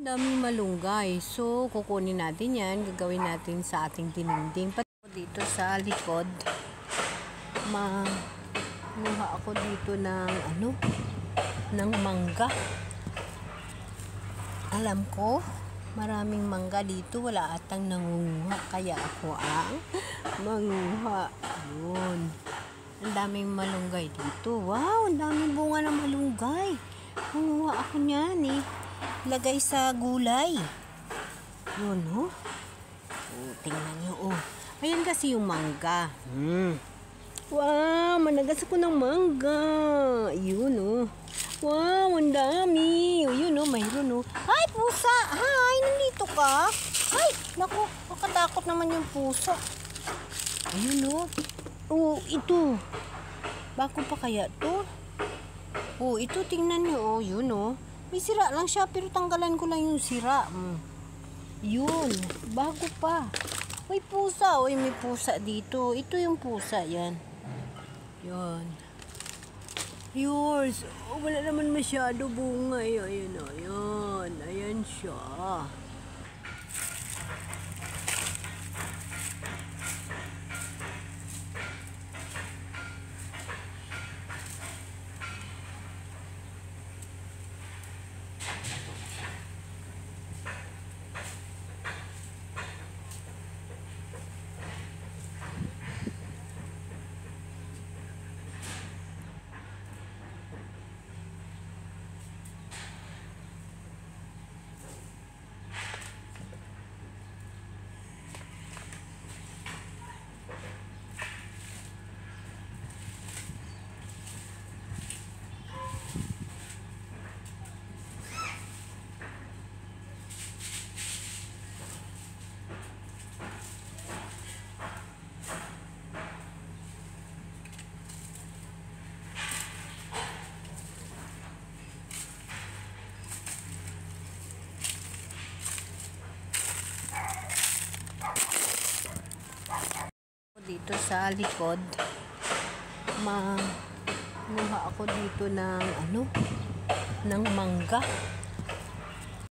Daming malunggay. So, kukunin natin yan. Gagawin natin sa ating dinding. Dito sa likod, manuha ako dito ng ng mangga. Alam ko, maraming mangga dito. Wala atang nangunguha. Kaya ako ang manguha. Yun. Ang daming malunggay dito. Wow, ang daming bunga ng malunggay. Manguha ako niyan eh. Lagay sa gulay. Yun, oh. Tingnan nyo, oh. Ayan kasi yung mangga. Wow, managas ako ng mangga. Yun, oh. Wow, ang dami. Yun, oh, mayroon, oh. Ay, pusa! Hi, nandito ka? Ay, naku, makatakot naman yung pusa. Ayun, oh. Oh, ito. Bako pa kaya to? Oh, ito, tingnan nyo, oh. Yun, oh. May sira lang siya, pero tanggalan ko lang yung sira. Yun, bago pa. May pusa, oy, may pusa dito. Ito yung pusa, yan. Yun. Yours. Oh, wala naman masyado bunga. Ayan, ayan. Ayan siya. Dito sa likod, manuha ako dito ng ng mangga.